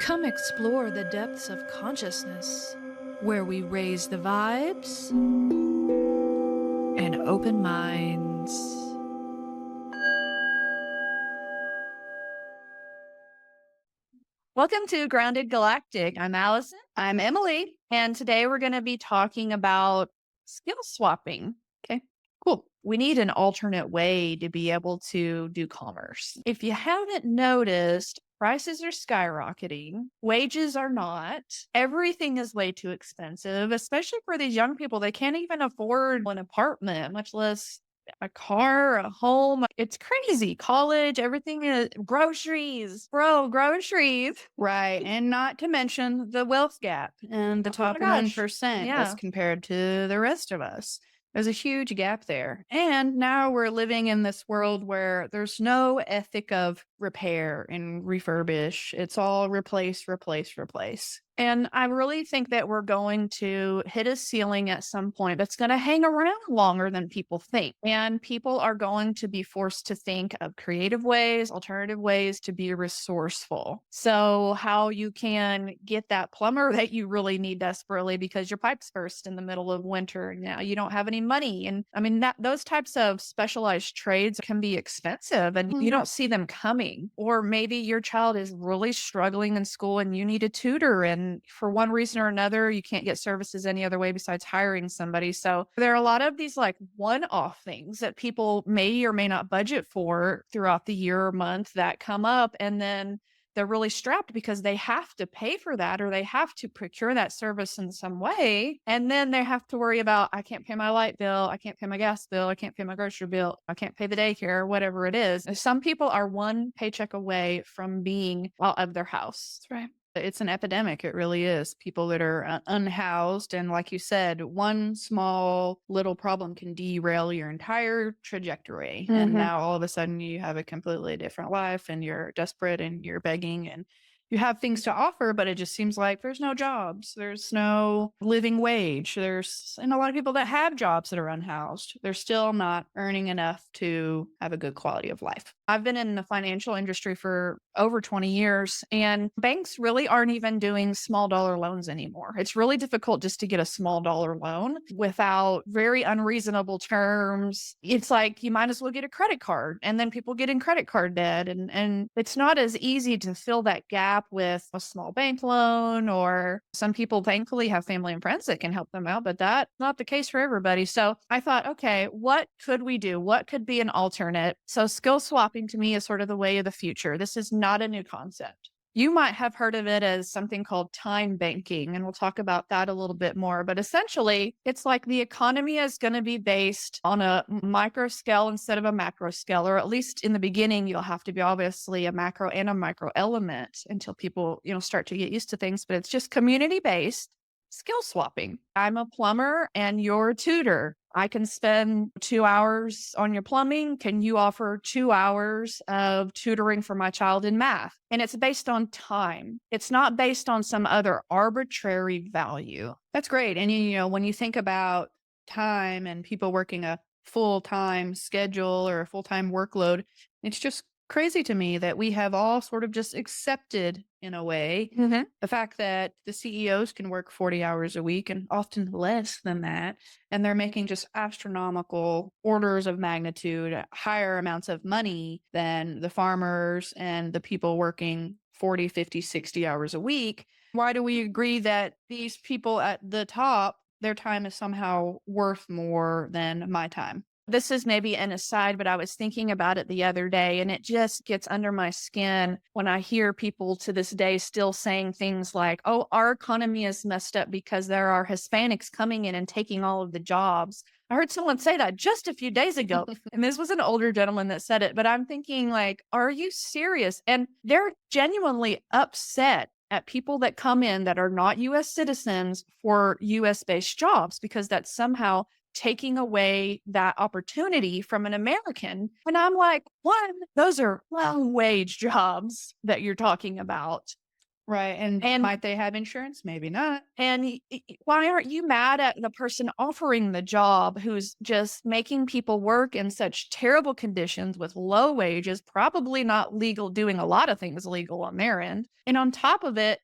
Come explore the depths of consciousness, where we raise the vibes and open minds. Welcome to Grounded Galactic. I'm Allison. I'm Emily. And today we're going to be talking about skill swapping. Okay, cool. We need an alternate way to be able to do commerce. If you haven't noticed, prices are skyrocketing, wages are not, everything is way too expensive, especially for these young people. They can't even afford an apartment, much less a car, a home. It's crazy. College, everything is groceries, groceries. Right. And not to mention the wealth gap and the Oh my top gosh. 1% Yeah. as compared to the rest of us. There's a huge gap there. And now we're living in this world where there's no ethic of repair and refurbish. It's all replace, replace, replace. And I really think that we're going to hit a ceiling at some point that's going to hang around longer than people think. And people are going to be forced to think of creative ways, alternative ways to be resourceful. So, how you can get that plumber that you really need desperately because your pipes burst in the middle of winter and now you don't have any money. And I mean, those types of specialized trades can be expensive and you don't see them coming. Or maybe your child is really struggling in school and you need a tutor, and for one reason or another, you can't get services any other way besides hiring somebody. So there are a lot of these like one-off things that people may or may not budget for throughout the year or month that come up. And then they're really strapped because they have to pay for that or they have to procure that service in some way. And then they have to worry about, I can't pay my light bill. I can't pay my gas bill. I can't pay my grocery bill. I can't pay the daycare, whatever it is. Some people are one paycheck away from being out of their house. That's right. It's an epidemic. It really is. People that are unhoused. And like you said, one small little problem can derail your entire trajectory. And now all of a sudden you have a completely different life and you're desperate and you're begging and you have things to offer, but it just seems like there's no jobs. There's no living wage. And a lot of people that have jobs that are unhoused, they're still not earning enough to have a good quality of life. I've been in the financial industry for over 20 years, and banks really aren't even doing small dollar loans anymore. It's really difficult just to get a small dollar loan without very unreasonable terms. It's like you might as well get a credit card, and then people get in credit card debt. And it's not as easy to fill that gap with a small bank loan, or some people thankfully have family and friends that can help them out, but that's not the case for everybody. So I thought, okay, what could we do? What could be an alternate? So skill swapping to me is sort of the way of the future. This is not a new concept. You might have heard of it as something called time banking, and we'll talk about that a little bit more. But essentially, it's like the economy is going to be based on a micro scale instead of a macro scale, or at least in the beginning, you'll have to be obviously a macro and a micro element until people, start to get used to things. But it's just community based skill swapping. I'm a plumber and you're a tutor. I can spend 2 hours on your plumbing. Can you offer 2 hours of tutoring for my child in math? And it's based on time. It's not based on some other arbitrary value. That's great. And, when you think about time and people working a full-time schedule or a full-time workload, it's just crazy to me that we have all sort of just accepted in a way the fact that the CEOs can work 40 hours a week and often less than that. And they're making just astronomical orders of magnitude, higher amounts of money than the farmers and the people working 40, 50, 60 hours a week. Why do we agree that these people at the top, their time is somehow worth more than my time? This is maybe an aside, but I was thinking about it the other day, and it just gets under my skin when I hear people to this day still saying things like, oh, our economy is messed up because there are Hispanics coming in and taking all of the jobs. I heard someone say that just a few days ago, and this was an older gentleman that said it, but I'm thinking like, are you serious? And they're genuinely upset at people that come in that are not U.S. citizens for U.S.-based jobs because that's somehow taking away that opportunity from an American. And I'm like, one, those are low wage jobs that you're talking about. Right. And And might they have insurance? Maybe not. and why aren't you mad at the person offering the job who's just making people work in such terrible conditions with low wages, probably not legal, doing a lot of things legal on their end. And on top of it,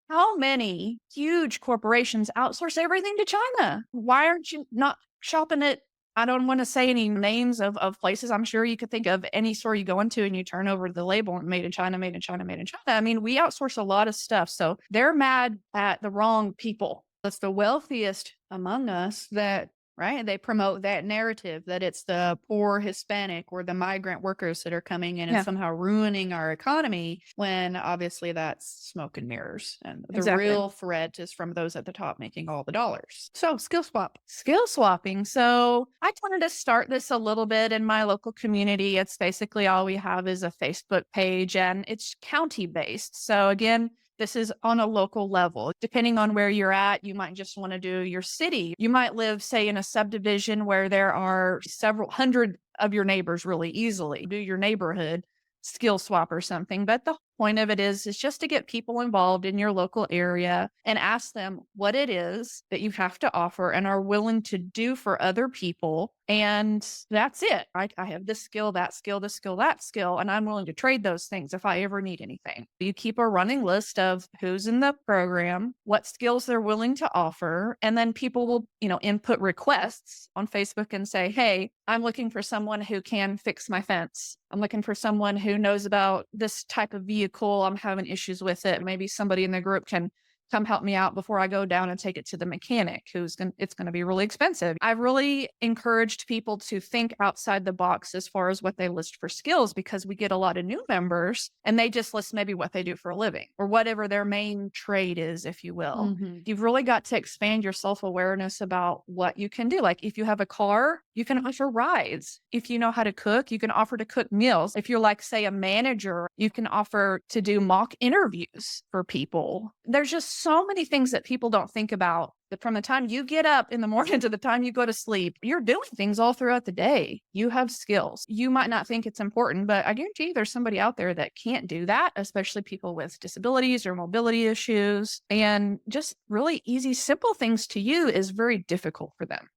how many huge corporations outsource everything to China? Why aren't you not shopping at, I don't want to say any names of places. I'm sure you could think of any store you go into and you turn over the label and made in China, made in China, made in China. I mean, we outsource a lot of stuff. So they're mad at the wrong people. It's the wealthiest among us that, right? They promote that narrative that it's the poor Hispanic or the migrant workers that are coming in and Yeah, somehow ruining our economy, when obviously that's smoke and mirrors. And the exactly. real threat is from those at the top making all the dollars. So, skill swap. Skill swapping. So I wanted to start this a little bit in my local community. It's basically all we have is a Facebook page and it's county based. So again, this is on a local level. Depending on where you're at, you might just want to do your city. You might live, say, in a subdivision where there are several hundred of your neighbors really easily. Do your neighborhood skill swap or something. But the point of it is just to get people involved in your local area and ask them what it is that you have to offer and are willing to do for other people. And that's it. I have this skill, that skill, this skill, that skill, and I'm willing to trade those things if I ever need anything. You keep a running list of who's in the program, what skills they're willing to offer, and then people will, input requests on Facebook and say, hey, I'm looking for someone who can fix my fence. I'm looking for someone who knows about this type of vehicle. I'm having issues with it. Maybe somebody in the group can come help me out before I go down and take it to the mechanic it's going to be really expensive. I've really encouraged people to think outside the box as far as what they list for skills, because we get a lot of new members and they just list maybe what they do for a living or whatever their main trade is, if you will. Mhm. You've really got to expand your self-awareness about what you can do. Like if you have a car, you can offer rides. If you know how to cook, you can offer to cook meals. If you're like, say, a manager, you can offer to do mock interviews for people. There's just so many things that people don't think about, that from the time you get up in the morning to the time you go to sleep, you're doing things all throughout the day. You have skills. You might not think it's important, but I guarantee you there's somebody out there that can't do that, especially people with disabilities or mobility issues. And just really easy, simple things to you is very difficult for them.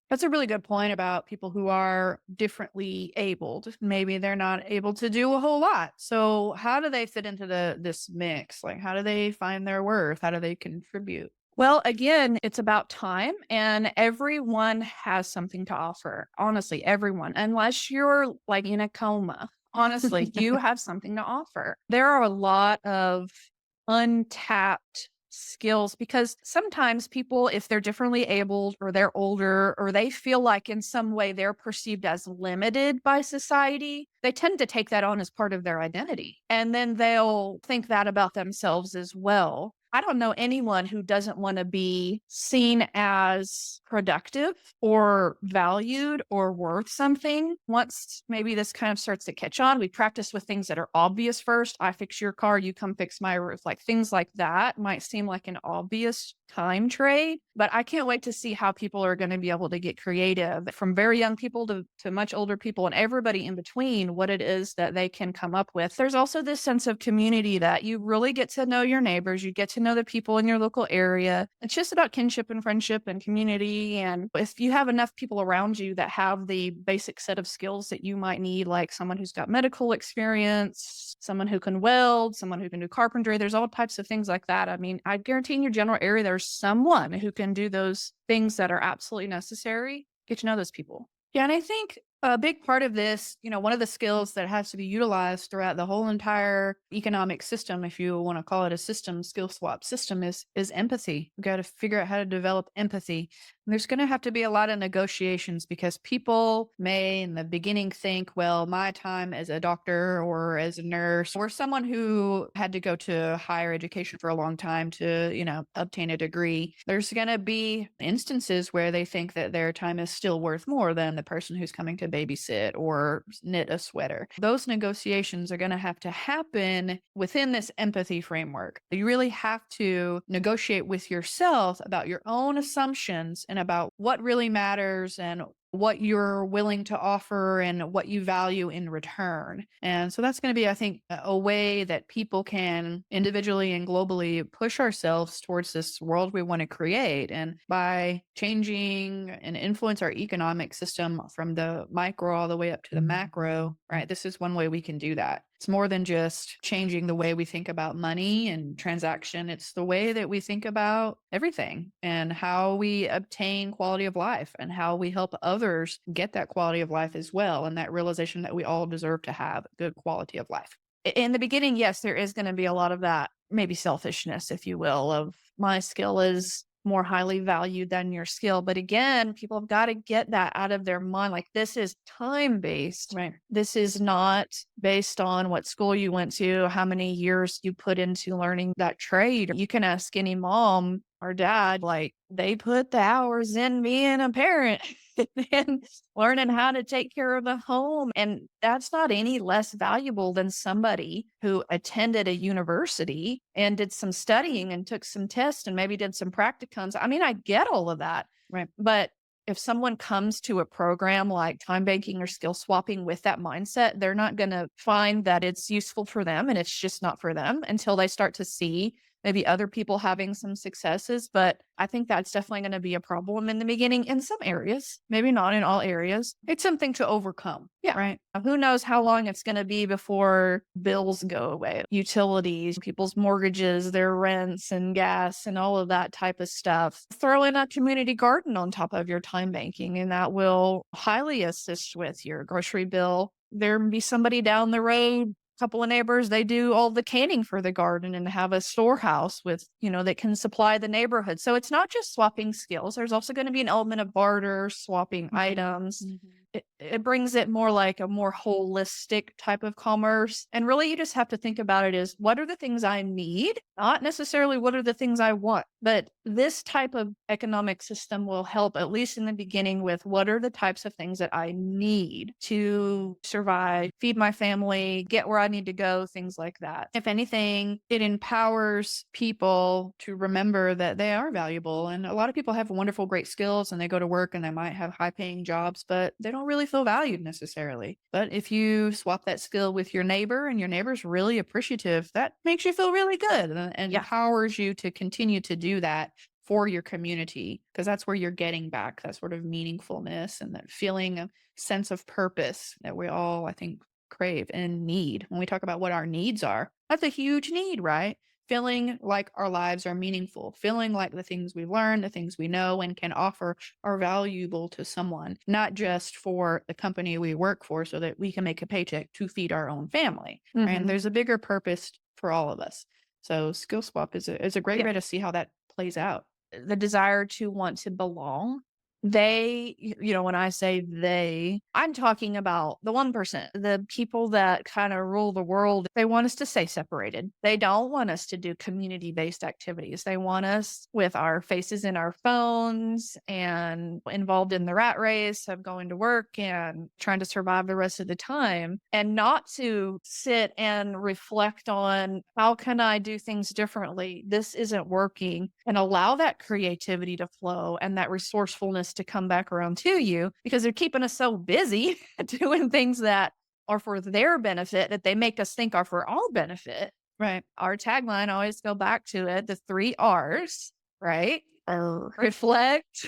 That's a really good point about people who are differently abled. Maybe they're not able to do a whole lot. So how do they fit into this mix? Like, how do they find their worth? How do they contribute? Well, again, it's about time, and everyone has something to offer. Honestly, everyone, unless you're like in a coma. Honestly, you have something to offer. There are a lot of untapped skills, because sometimes people, if they're differently abled or they're older or they feel like in some way they're perceived as limited by society, they tend to take that on as part of their identity. And then they'll think that about themselves as well. I don't know anyone who doesn't want to be seen as productive or valued or worth something. Once maybe this kind of starts to catch on, we practice with things that are obvious first. I fix your car, you come fix my roof. Like things like that might seem like an obvious time trade, but I can't wait to see how people are going to be able to get creative, from very young people to much older people and everybody in between, what it is that they can come up with. There's also this sense of community that you really get to know your neighbors, you get to know the people in your local area. It's just about kinship and friendship and community. And if you have enough people around you that have the basic set of skills that you might need, like someone who's got medical experience, someone who can weld, someone who can do carpentry, there's all types of things like that. I mean, I guarantee in your general area, there's someone who can do those things that are absolutely necessary. Get to know those people. Yeah, and I think a big part of this, one of the skills that has to be utilized throughout the whole entire economic system, if you want to call it a system, skill swap system, is empathy. We've got to figure out how to develop empathy. And there's going to have to be a lot of negotiations, because people may in the beginning think, well, my time as a doctor or as a nurse or someone who had to go to higher education for a long time to, obtain a degree, there's going to be instances where they think that their time is still worth more than the person who's coming to babysit or knit a sweater. Those negotiations are going to have to happen within this empathy framework. You really have to negotiate with yourself about your own assumptions and about what really matters and what you're willing to offer and what you value in return. And so that's going to be, I think, a way that people can individually and globally push ourselves towards this world we want to create. And by changing and influence our economic system from the micro all the way up to the macro, right? This is one way we can do that. It's more than just changing the way we think about money and transaction. It's the way that we think about everything and how we obtain quality of life and how we help others get that quality of life as well. And that realization that we all deserve to have good quality of life. In the beginning, yes, there is going to be a lot of that, maybe selfishness, if you will, of my skill is more highly valued than your skill. But again, people have got to get that out of their mind. Like, this is time based. Right. This is not based on what school you went to, how many years you put into learning that trade. You can ask any mom or dad, like, they put the hours in being a parent and learning how to take care of the home. And that's not any less valuable than somebody who attended a university and did some studying and took some tests and maybe did some practicums. I mean, I get all of that. Right. But if someone comes to a program like time banking or skill swapping with that mindset, they're not going to find that it's useful for them, and it's just not for them until they start to see maybe other people having some successes. But I think that's definitely going to be a problem in the beginning in some areas, maybe not in all areas. It's something to overcome. Yeah. Right. Who knows how long it's going to be before bills go away, utilities, people's mortgages, their rents and gas and all of that type of stuff. Throw in a community garden on top of your time banking, and that will highly assist with your grocery bill. There may be somebody down the road, couple of neighbors, they do all the canning for the garden and have a storehouse with, that can supply the neighborhood. So it's not just swapping skills. There's also going to be an element of barter, swapping items. It brings it more like a more holistic type of commerce. And really, you just have to think about it as, what are the things I need? Not necessarily what are the things I want, but this type of economic system will help, at least in the beginning, with what are the types of things that I need to survive, feed my family, get where I need to go, things like that. If anything, it empowers people to remember that they are valuable. And a lot of people have wonderful, great skills, and they go to work and they might have high paying jobs, but they don't really feel valued necessarily. But if you swap that skill with your neighbor and your neighbor's really appreciative, that makes you feel really good and empowers you to continue to do that for your community, because that's where you're getting back that sort of meaningfulness and that feeling of sense of purpose that we all, I think, crave and need. When we talk about what our needs are, that's a huge need, right? Feeling like our lives are meaningful, feeling like the things we've learned, the things we know and can offer are valuable to someone, not just for the company we work for so that we can make a paycheck to feed our own family. Right? And there's a bigger purpose for all of us. So skill swap is a great way to see how that plays out. The desire to want to belong. They, when I say they, I'm talking about the 1%, the people that kind of rule the world. They want us to stay separated. They don't want us to do community-based activities. They want us with our faces in our phones and involved in the rat race of going to work and trying to survive the rest of the time, and not to sit and reflect on, how can I do things differently? This isn't working, and allow that creativity to flow and that resourcefulness to come back around to you, because they're keeping us so busy doing things that are for their benefit that they make us think are for our benefit. Right. Our tagline, I always go back to it, the 3 R's, right? Reflect,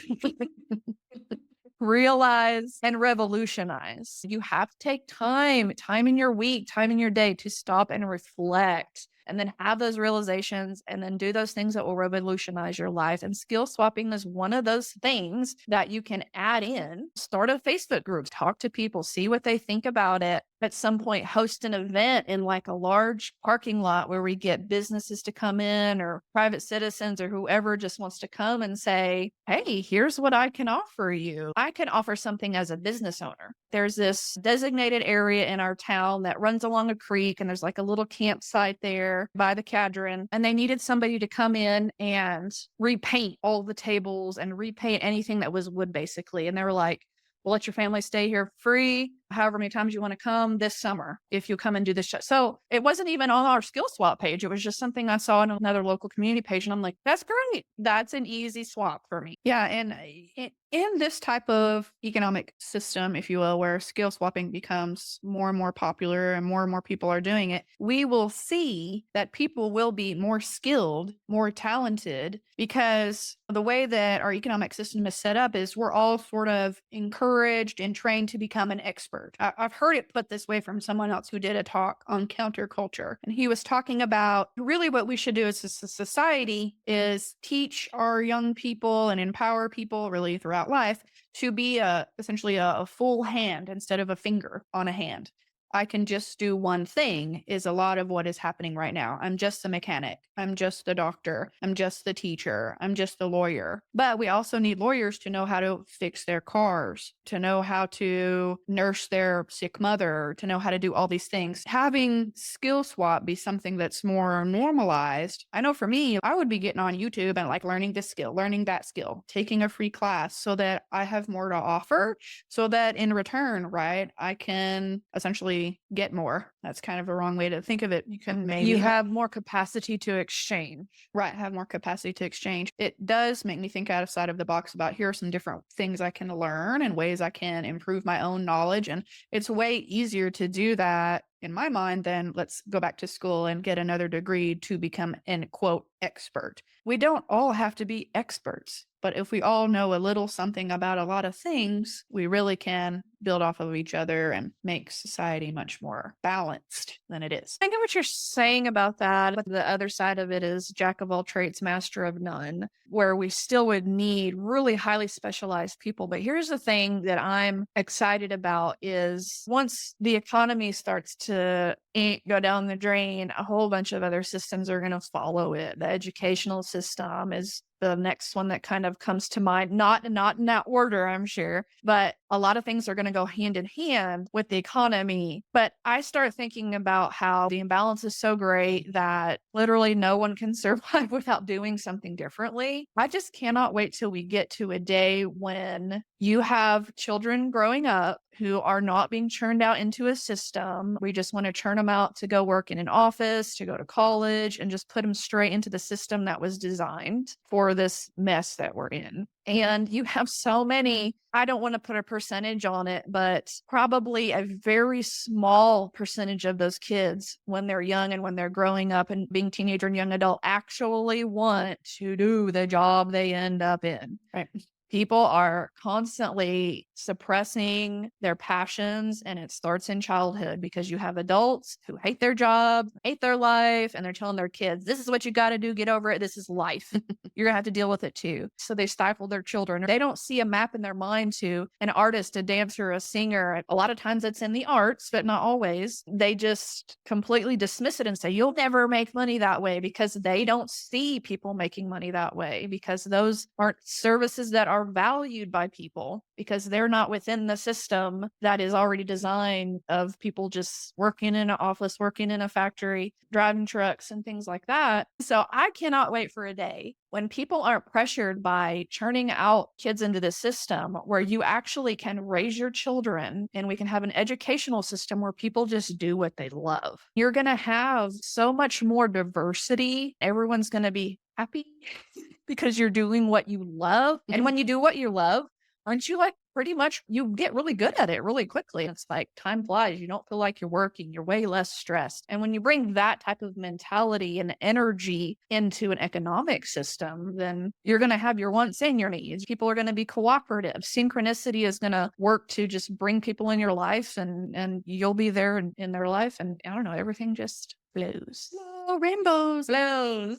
realize, and revolutionize. You have to take time in your week, time in your day to stop and reflect, and then have those realizations, and then do those things that will revolutionize your life. And skill swapping is one of those things that you can add in. Start a Facebook group, talk to people, see what they think about it. At some point, host an event in like a large parking lot where we get businesses to come in, or private citizens, or whoever just wants to come and say, hey, here's what I can offer you. I can offer something as a business owner. There's this designated area in our town that runs along a creek, and there's like a little campsite there by the Cadron, and they needed somebody to come in and repaint all the tables and repaint anything that was wood, basically. And they were like, we'll let your family stay here free. however many times you want to come this summer if you come and do this. So it wasn't even on our skill swap page. It was just something I saw on another local community page. And I'm like, that's great. That's an easy swap for me. Yeah. And in this type of economic system, if you will, where skill swapping becomes more and more popular and more people are doing it, we will see that people will be more skilled, more talented, because the way that our economic system is set up is we're all sort of encouraged and trained to become an expert. I've heard it put this way from someone else who did a talk on counterculture. And he was talking about really what we should do as a society is teach our young people and empower people really throughout life to be essentially a full hand instead of a finger on a hand. I can just do one thing is a lot of what is happening right now. I'm just the mechanic. I'm just the doctor. I'm just the teacher. I'm just the lawyer. But we also need lawyers to know how to fix their cars, to know how to nurse their sick mother, to know how to do all these things. Having skill swap be something that's more normalized. I know for me, I would be getting on YouTube and like learning this skill, learning that skill, taking a free class so that I have more to offer, so that in return, right, I can essentially get more. That's kind of a wrong way to think of it. You have more capacity to exchange. Right, have more capacity to exchange. It does make me think outside of the box about here are some different things I can learn and ways I can improve my own knowledge. And it's way easier to do that in my mind than let's go back to school and get another degree to become an quote expert. We don't all have to be experts, but if we all know a little something about a lot of things, we really can build off of each other and make society much more balanced than it is. I get what you're saying about that, but the other side of it is jack of all trades, master of none, where we still would need really highly specialized people. But here's the thing that I'm excited about is once the economy starts to go down the drain, a whole bunch of other systems are going to follow it. The educational system is the next one that kind of comes to mind, not in that order, I'm sure, but a lot of things are going to go hand in hand with the economy. But I start thinking about how the imbalance is so great that literally no one can survive without doing something differently. I just cannot wait till we get to a day when you have children growing up who are not being churned out into a system. We just want to churn them out to go work in an office, to go to college, and just put them straight into the system that was designed for this mess that we're in. And you have so many, I don't want to put a percentage on it, but probably a very small percentage of those kids when they're young and when they're growing up and being teenager and young adult actually want to do the job they end up in. Right. People are constantly suppressing their passions, and it starts in childhood because you have adults who hate their job, hate their life, and they're telling their kids, this is what you got to do. Get over it. This is life. You're going to have to deal with it too. So they stifle their children. They don't see a map in their mind to an artist, a dancer, a singer. A lot of times it's in the arts, but not always. They just completely dismiss it and say, you'll never make money that way because they don't see people making money that way because those aren't services that are valued by people because they're not within the system that is already designed of people just working in an office, working in a factory, driving trucks and things like that. So I cannot wait for a day when people aren't pressured by churning out kids into the system where you actually can raise your children and we can have an educational system where people just do what they love. You're going to have so much more diversity. Everyone's going to be happy because you're doing what you love. And when you do what you love, aren't you like pretty much you get really good at it really quickly? It's like time flies. You don't feel like you're working. You're way less stressed. And when you bring that type of mentality and energy into an economic system, then you're going to have your wants and your needs. People are going to be cooperative. Synchronicity is going to work to just bring people in your life and you'll be there in their life. And I don't know, everything just flows. Oh, rainbows. Flows.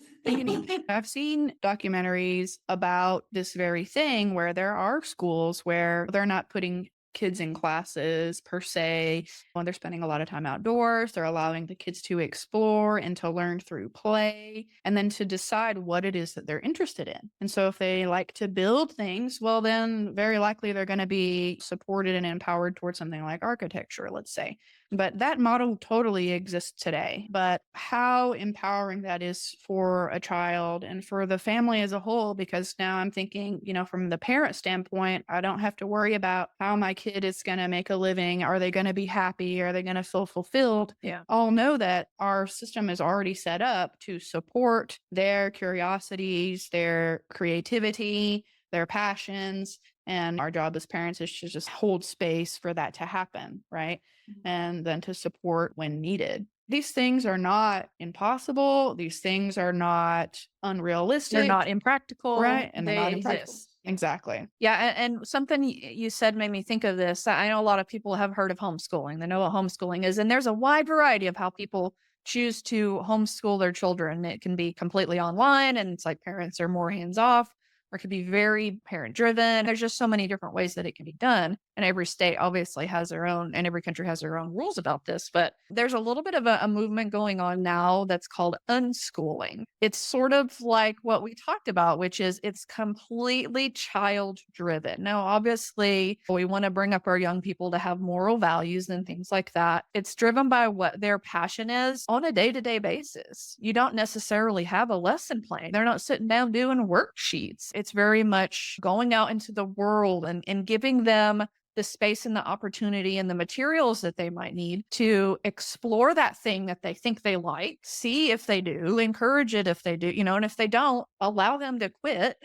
I've seen documentaries about this very thing where there are schools where they're not putting kids in classes per se. When they're spending a lot of time outdoors, they're allowing the kids to explore and to learn through play and then to decide what it is that they're interested in. And so if they like to build things, well, then very likely they're going to be supported and empowered towards something like architecture, let's say. But that model totally exists today. But how empowering that is for a child and for the family as a whole, because now I'm thinking, from the parent standpoint, I don't have to worry about how my kid is going to make a living. Are they going to be happy? Are they going to feel fulfilled? Yeah. I'll know that our system is already set up to support their curiosities, their creativity, their passions. And our job as parents is to just hold space for that to happen, right? And then to support when needed. These things are not impossible. These things are not unrealistic. They're not impractical. Right. And they're They not impractical. exist. Exactly. Yeah. And something you said made me think of this. I know a lot of people have heard of homeschooling. They know what homeschooling is. And there's a wide variety of how people choose to homeschool their children. It can be completely online, and it's like parents are more hands off, or it could be very parent driven. There's just so many different ways that it can be done. And every state obviously has their own, and every country has their own rules about this. But there's a little bit of a movement going on now that's called unschooling. It's sort of like what we talked about, which is it's completely child driven. Now, obviously, we want to bring up our young people to have moral values and things like that. It's driven by what their passion is on a day-to-day basis. You don't necessarily have a lesson plan. They're not sitting down doing worksheets. It's very much going out into the world and giving them the space and the opportunity and the materials that they might need to explore that thing that they think they like, see if they do, encourage it if they do, and if they don't, allow them to quit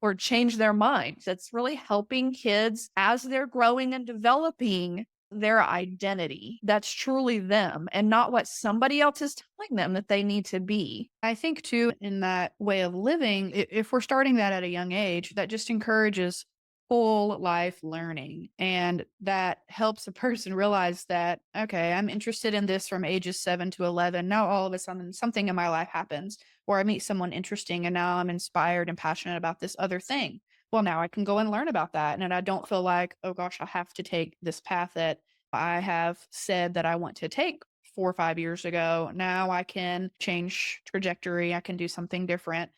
or change their minds. It's really helping kids as they're growing and developing their identity that's truly them and not what somebody else is telling them that they need to be. I think too, in that way of living, if we're starting that at a young age, that just encourages full life learning. And that helps a person realize that, okay, I'm interested in this from ages 7 to 11. Now all of a sudden something in my life happens, or I meet someone interesting and now I'm inspired and passionate about this other thing. Well, now I can go and learn about that. And I don't feel like, oh gosh, I have to take this path that I have said that I want to take 4 or 5 years ago. Now I can change trajectory. I can do something different.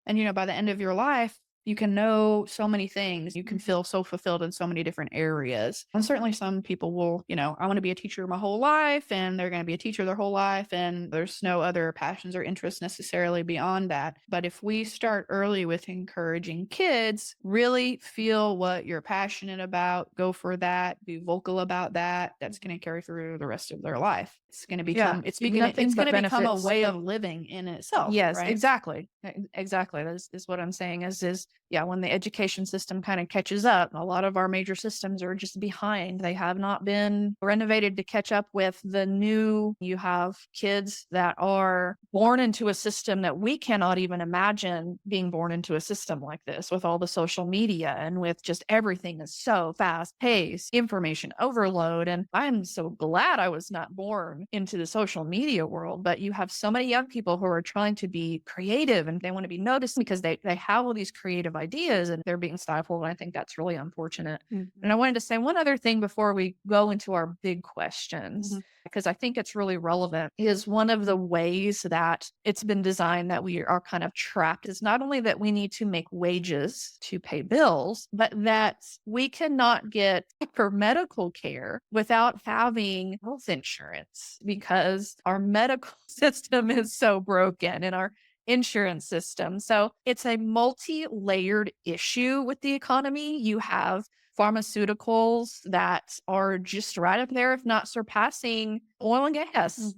And, by the end of your life, you can know so many things. You can feel so fulfilled in so many different areas. And certainly some people will, I want to be a teacher my whole life, and they're going to be a teacher their whole life. And there's no other passions or interests necessarily beyond that. But if we start early with encouraging kids, really feel what you're passionate about, go for that, be vocal about that, that's going to carry through the rest of their life. It's going to become, it's going to become a way of living in itself. Yes, right? exactly. Exactly. That is what I'm saying is when the education system kind of catches up, a lot of our major systems are just behind. They have not been renovated to catch up with the new. You have kids that are born into a system that we cannot even imagine being born into a system like this, with all the social media and with just everything is so fast paced, information overload. And I'm so glad I was not born into the social media world, but you have so many young people who are trying to be creative and they want to be noticed because they have all these creative ideas and they're being stifled. And I think that's really unfortunate. And I wanted to say one other thing before we go into our big questions, because I think it's really relevant, is one of the ways that it's been designed that we are kind of trapped is not only that we need to make wages to pay bills, but that we cannot get for medical care without having health insurance, because our medical system is so broken and our insurance system. So it's a multi-layered issue with the economy. You have pharmaceuticals that are just right up there, if not surpassing oil and gas.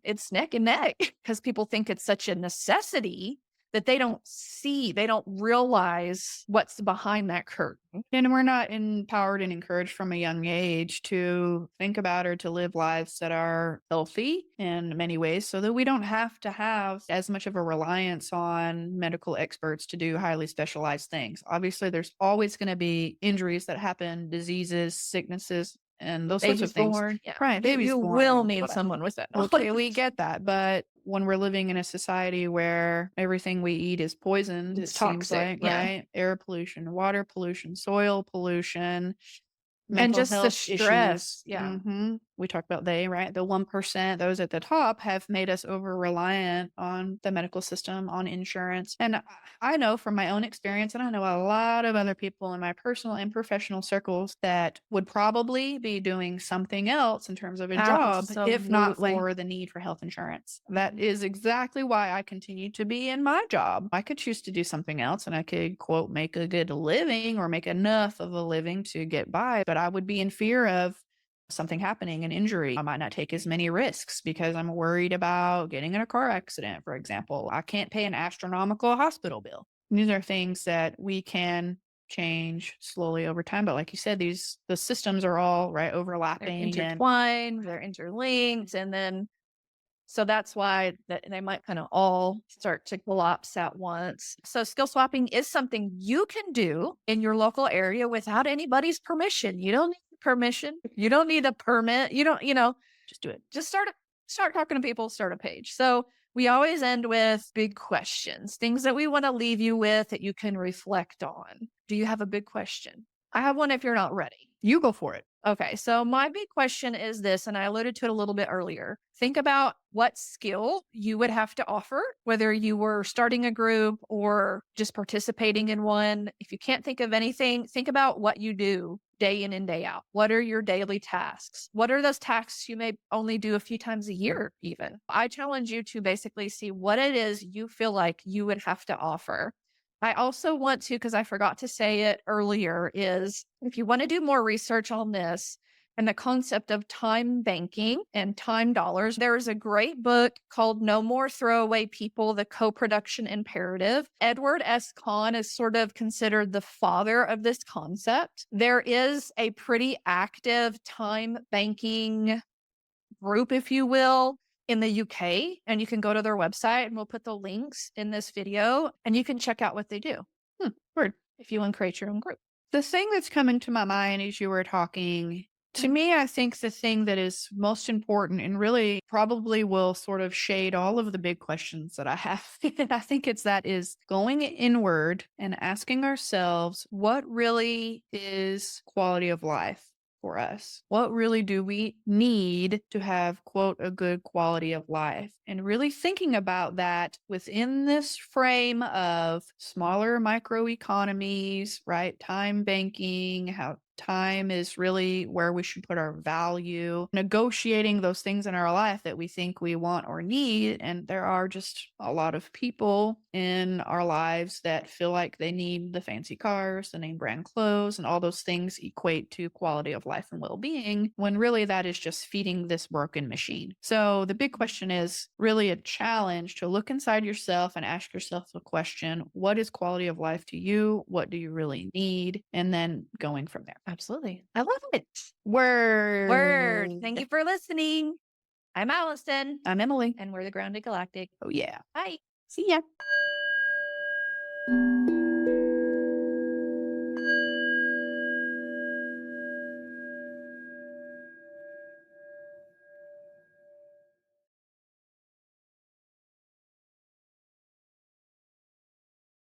It's neck and neck because people think it's such a necessity that they don't realize what's behind that curtain. And we're not empowered and encouraged from a young age to think about or to live lives that are healthy in many ways, so that we don't have to have as much of a reliance on medical experts to do highly specialized things. Obviously, there's always going to be injuries that happen, diseases, sicknesses, and those sorts of things. Right. Babies You born, will need but- someone with that. Okay, we get that. But when we're living in a society where everything we eat is poisoned, It's it seems toxic, like, yeah. right? Air pollution, water pollution, soil pollution, And mental just the health stress. issues. Yeah. We talked about right? The 1%, those at the top have made us over reliant on the medical system, on insurance. And I know from my own experience, and I know a lot of other people in my personal and professional circles that would probably be doing something else in terms of a job, if not Absolutely. for the need for health insurance. That is exactly why I continue to be in my job. I could choose to do something else and I could, quote, make a good living or make enough of a living to get by, but I would be in fear of something happening, an injury. I might not take as many risks because I'm worried about getting in a car accident, for example. I can't pay an astronomical hospital bill. These are things that we can change slowly over time. But like you said, the systems are all They're overlapping and intertwined, they're interlinked, and then so that's why they might kind of all start to collapse at once. So skill swapping is something you can do in your local area without anybody's permission. You don't need permission. You don't need a permit. You don't, just do it. just start talking to people, start a page. So we always end with big questions, things that we want to leave you with that you can reflect on. Do you have a big question? I have one if you're not ready. You go for it. Okay, so my big question is this, and I alluded to it a little bit earlier. Think about what skill you would have to offer, whether you were starting a group or just participating in one. If you can't think of anything, think about what you do day in and day out. What are your daily tasks? What are those tasks you may only do a few times a year, even? I challenge you to basically see what it is you feel like you would have to offer. I also want to, because I forgot to say it earlier, is if you want to do more research on this and the concept of time banking and time dollars, there is a great book called No More Throwaway People, The Co-Production Imperative. Edward S. Kahn is sort of considered the father of this concept. There is a pretty active time banking group, if you will, in the UK, and you can go to their website and we'll put the links in this video and you can check out what they do. Word. If you want to create your own group. The thing that's coming to my mind as you were talking, to me, I think the thing that is most important and really probably will sort of shade all of the big questions that I have, and I think is going inward and asking ourselves, what really is quality of life for us? What really do we need to have, quote, a good quality of life? And really thinking about that within this frame of smaller microeconomies, right? Time banking, how time is really where we should put our value, negotiating those things in our life that we think we want or need. And there are just a lot of people in our lives that feel like they need the fancy cars, the name brand clothes, and all those things equate to quality of life and well-being, when really that is just feeding this broken machine. So the big question is really a challenge to look inside yourself and ask yourself the question, what is quality of life to you? What do you really need? And then going from there. Absolutely. I love it. Word. Thank you for listening. I'm Allison. I'm Emily. And we're the Grounded Galactic. Oh, yeah. Bye. See ya.